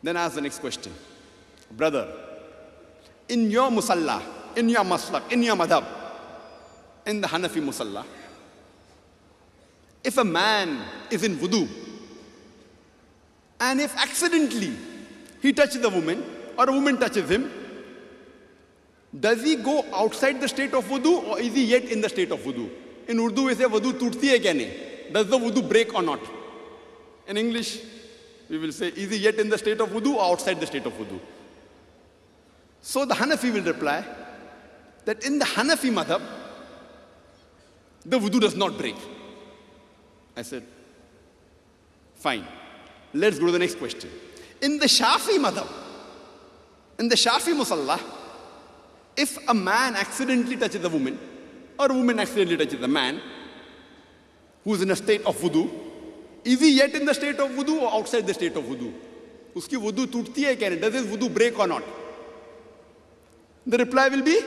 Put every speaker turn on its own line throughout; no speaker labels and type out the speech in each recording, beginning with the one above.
Then ask the next question. Brother, in your musalla, in your maslak, in your madhab, in the Hanafi musalla, if a man is in wudu, and if accidentally he touches a woman, or a woman touches him, does he go outside the state of wudu, or is he yet in the state of wudu? In Urdu we say wudu tootti hai kya nahi? Does the wudu break or not? In English, we will say, is he yet in the state of wudu or outside the state of wudu? So the Hanafi will reply that in the Hanafi madhab, the wudu does not break. I said, fine. Let's go to the next question. In the Shafi madhab, in the Shafi musalla, if a man accidentally touches a woman, or a woman accidentally touches a man, who is in a state of wudu, is he yet in the state of wudu or outside the state of wudu? Uski wudu tootti hai kya nahi? Does his wudu break or not? The reply will be,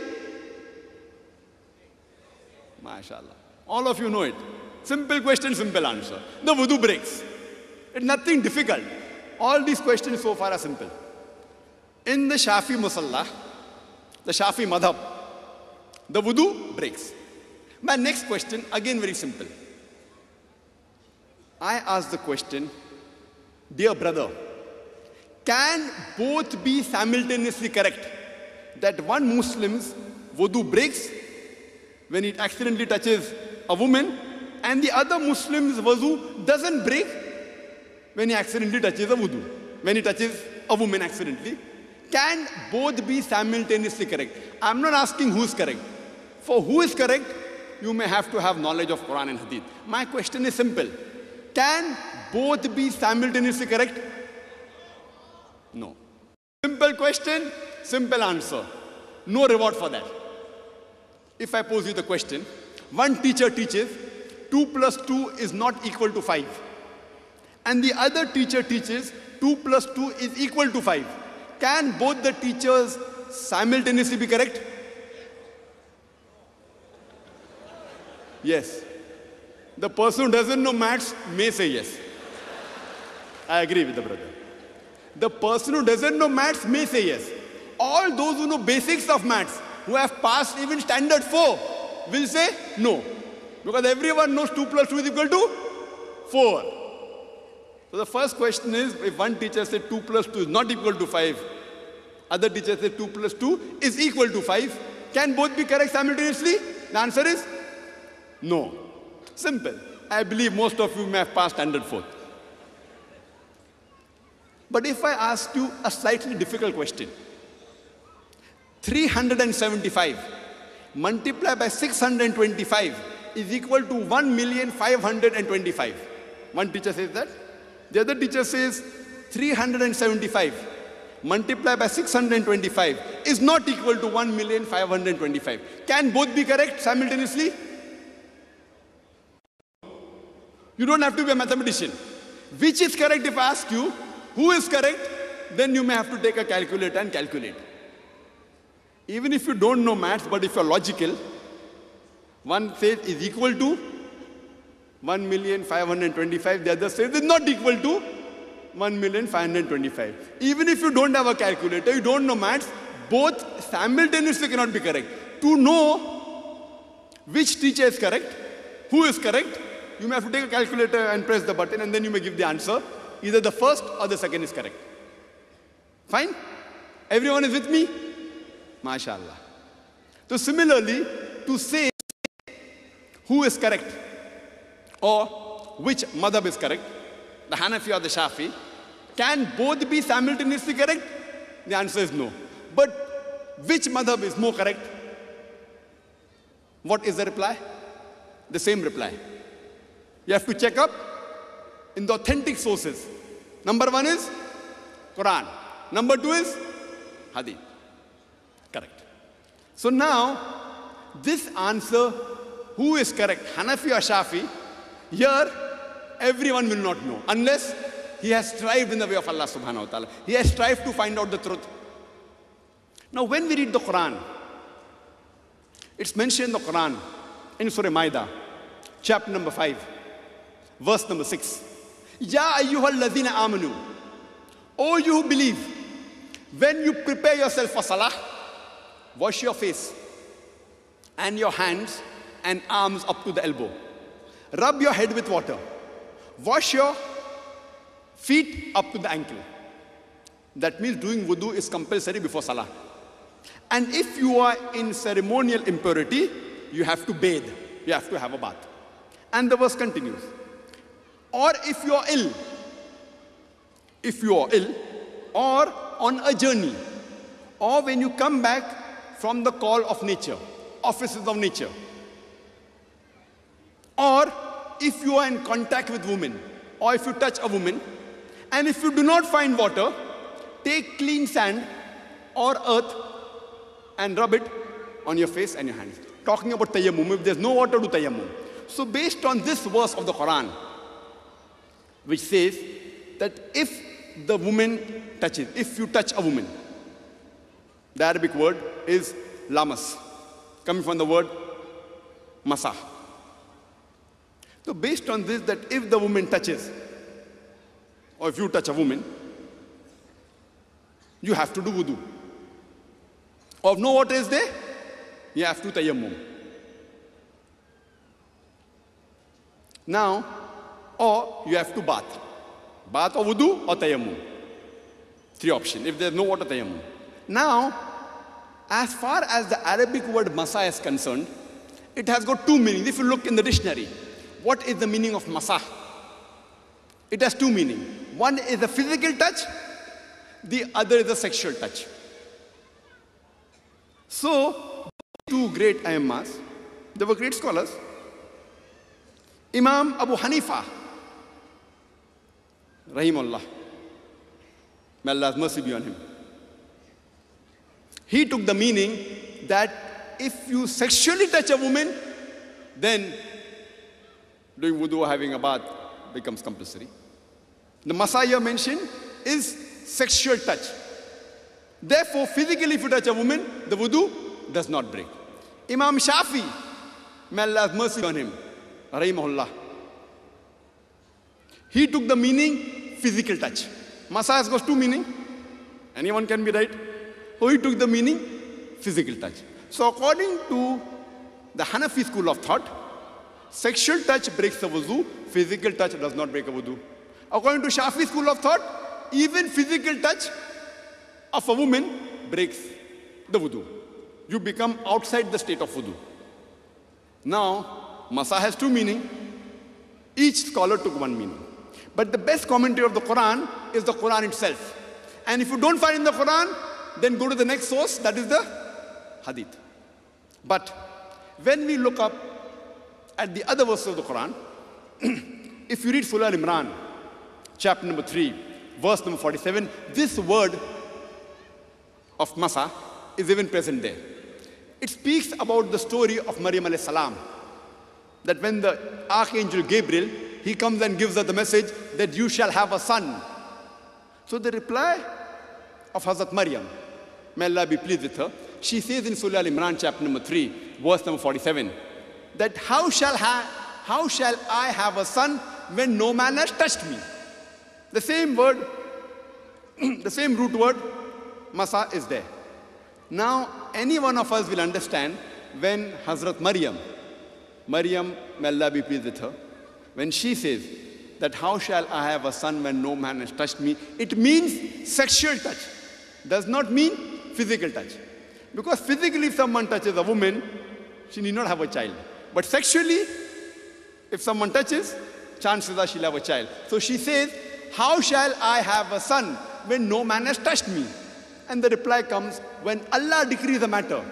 MashaAllah. All of you know it. Simple question, simple answer. The wudu breaks. It's nothing difficult. All these questions so far are simple. In the Shafi musalla, the Shafi madhab, the wudu breaks. My next question, again very simple. I ask the question, dear brother, can both be simultaneously correct? That one Muslim's wudu breaks when it accidentally touches a woman, and the other Muslim's wudu doesn't break when he accidentally touches a wudu, when he touches a woman accidentally. Can both be simultaneously correct? I'm not asking who's correct. For who is correct, you may have to have knowledge of Quran and Hadith. My question is simple. Can both be simultaneously correct? No. Simple question, simple answer. No reward for that. If I pose you the question, one teacher teaches 2 plus 2 is not equal to 5. And the other teacher teaches 2 plus 2 is equal to 5. Can both the teachers simultaneously be correct? Yes. The person who doesn't know maths may say yes. I agree with the brother. The person who doesn't know maths may say yes. All those who know basics of maths, who have passed even standard 4, will say no. Because everyone knows 2 plus 2 is equal to 4. So the first question is, if one teacher says 2 plus 2 is not equal to 5, other teacher says 2 plus 2 is equal to 5, can both be correct simultaneously? The answer is no. Simple. I believe most of you may have passed standard 4. But if I ask you a slightly difficult question, 375 multiplied by 625 is equal to 1,525,000. One teacher says that. The other teacher says 375 multiplied by 625 is not equal to 1,525,000. Can both be correct simultaneously? You don't have to be a mathematician. Which is correct if I ask you, who is correct? Then you may have to take a calculator and calculate. Even if you don't know maths, but if you're logical, one says is equal to 1,525,000, the other says is not equal to 1,525,000. Even if you don't have a calculator, you don't know maths, both simultaneously cannot be correct. To know which teacher is correct, who is correct, you may have to take a calculator and press the button, and then you may give the answer. Either the first or the second is correct. Fine? Everyone is with me? MashaAllah. So similarly, to say who is correct or which madhab is correct, the Hanafi or the Shafi, can both be simultaneously correct? The answer is no. But which madhab is more correct? What is the reply? The same reply. You have to check up in the authentic sources. Number 1 is Quran. Number 2 is Hadith. Correct. So now, this answer, who is correct, Hanafi or Shafi, here everyone will not know unless he has strived in the way of Allah subhanahu wa ta'ala. He has strived to find out the truth. Now when we read the Quran, it's mentioned in the Quran, in Surah Ma'idah, chapter number 5, verse number 6. Ya ayyuhal ladhina amanu, O you who believe, when you prepare yourself for salah, wash your face and your hands and arms up to the elbow. Rub your head with water. Wash your feet up to the ankle. That means doing wudu is compulsory before salah. And if you are in ceremonial impurity, you have to bathe. You have to have a bath. And the verse continues. Or if you are ill, or on a journey, or when you come back from the call of nature, offices of nature, or if you are in contact with women, or if you touch a woman, and if you do not find water, take clean sand or earth and rub it on your face and your hands. Talking about tayammum, if there's no water, do tayammum. So based on this verse of the Quran, which says that if the woman touches, if you touch a woman, the Arabic word is lamas, coming from the word masah. So based on this, that if the woman touches, or if you touch a woman, you have to do wudu. Or if no water is there, you have to tayammum. Now, or you have to bath. Bath or wudu or tayammum. 3 options. If there's no water, tayammum. Now, as far as the Arabic word masa is concerned, it has got 2 meanings. If you look in the dictionary, what is the meaning of masah? It has 2 meanings. One is a physical touch, the other is a sexual touch. So, 2 great Aimmas, they were great scholars. Imam Abu Hanifa, Rahimullah, may Allah's mercy be on him. He took the meaning that if you sexually touch a woman, then doing wudu or having a bath becomes compulsory. The masaya mentioned is sexual touch. Therefore, physically if you touch a woman, the wudu does not break. Imam Shafi, may Allah's mercy on him, Rahimahullah, he took the meaning physical touch. Masa has got 2 meanings. Anyone can be right. So he took the meaning physical touch. So according to the Hanafi school of thought, sexual touch breaks the wudu, physical touch does not break a wudu. According to Shafi school of thought, even physical touch of a woman breaks the wudu. You become outside the state of wudu. Now, masa has 2 meanings. Each scholar took 1 meaning. But the best commentary of the Quran is the Quran itself. And if you don't find in the Quran, then go to the next source, that is the Hadith. But when we look up at the other verses of the Quran, if you read Surah Al-Imran, chapter number 3, verse number 47, this word of Masa is even present there. It speaks about the story of Maryam alayhi salam. That when the Archangel Gabriel, he comes and gives her the message that you shall have a son. So the reply of Hazrat Maryam, may Allah be pleased with her, she says in Surah Al-Imran, chapter number 3, verse number 47, that how shall I have a son when no man has touched me? The same word, the same root word, masa, is there. Now, any one of us will understand when Hazrat Maryam, may Allah be pleased with her, when she says that how shall I have a son when no man has touched me, it means sexual touch. Does not mean physical touch. Because physically if someone touches a woman, she need not have a child. But sexually, if someone touches, chances are she'll have a child. So she says, how shall I have a son when no man has touched me? And the reply comes, when Allah decrees a matter,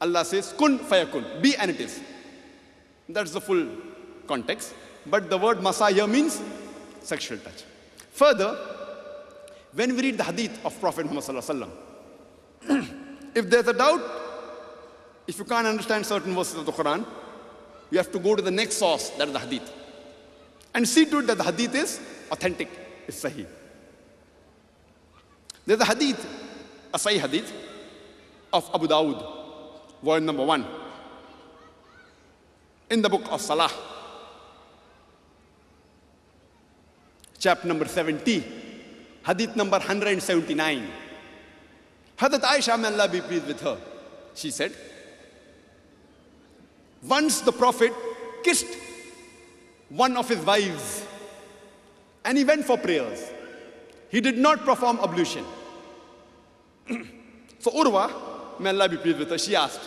Allah says, kun fayakun, be and it is. That's the full context. But the word masa here means sexual touch. Further, when we read the hadith of Prophet Muhammad sallallahu alaihi wasallam, if there's a doubt, if you can't understand certain verses of the Quran, you have to go to the next source, that is the hadith, and see to it that the hadith is authentic, is sahih. There's a hadith, a sahih hadith of Abu Dawud, word number 1, in the book of Salah, chapter number 70, Hadith number 179. Hazrat Aisha, may Allah be pleased with her, she said, once the Prophet kissed one of his wives and he went for prayers. He did not perform ablution. So Urwa, may Allah be pleased with her, she asked,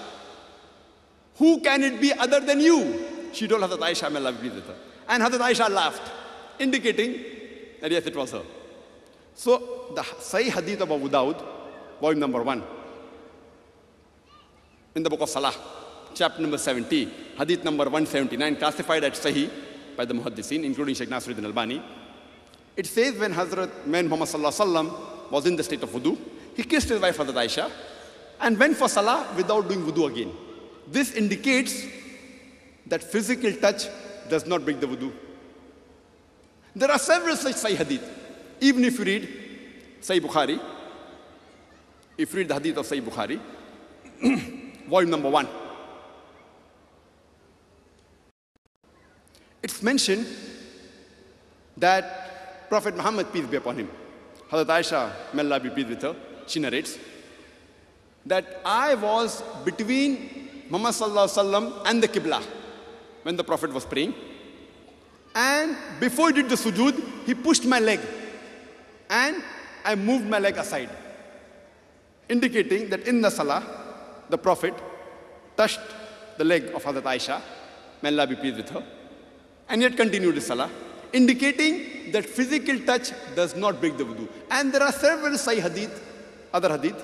who can it be other than you? She told Hazrat Aisha, may Allah be pleased with her. And Hazrat Aisha laughed, indicating that yes, it was her. So the Sahih Hadith of Abu Dawud, volume number 1, in the book of Salah, chapter number 70, Hadith number 179, classified as Sahih by the Muhaddisin, including Shaykh Nasiruddin Albani. It says when Muhammad Sallallahu Alaihi Wasallam was in the state of wudu, he kissed his wife Hazrat Aisha and went for Salah without doing wudu again. This indicates that physical touch does not break the wudu. There are several such Sahih Hadith. Even if you read Sahih Bukhari, if you read the Hadith of Sahih Bukhari, volume number 1, it's mentioned that Prophet Muhammad, peace be upon him, Hazrat Aisha, may Allah be pleased with her, she narrates that I was between Muhammad Sallallahu Alaihi Wasallam and the Qibla when the Prophet was praying. And before he did the sujood, he pushed my leg and I moved my leg aside, indicating that in the Salah, the Prophet touched the leg of Hazrat Aisha, may Allah be pleased with her, and yet continued the Salah, indicating that physical touch does not break the wudu. And there are several Sahih Hadith, other Hadith,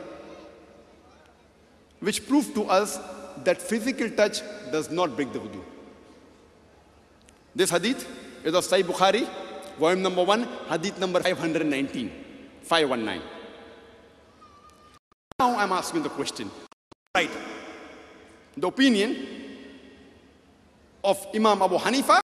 which prove to us that physical touch does not break the wudu. This Hadith is of Sahih Bukhari, volume number 1, Hadith number 519, 519. Now I'm asking the question, right? The opinion of Imam Abu Hanifa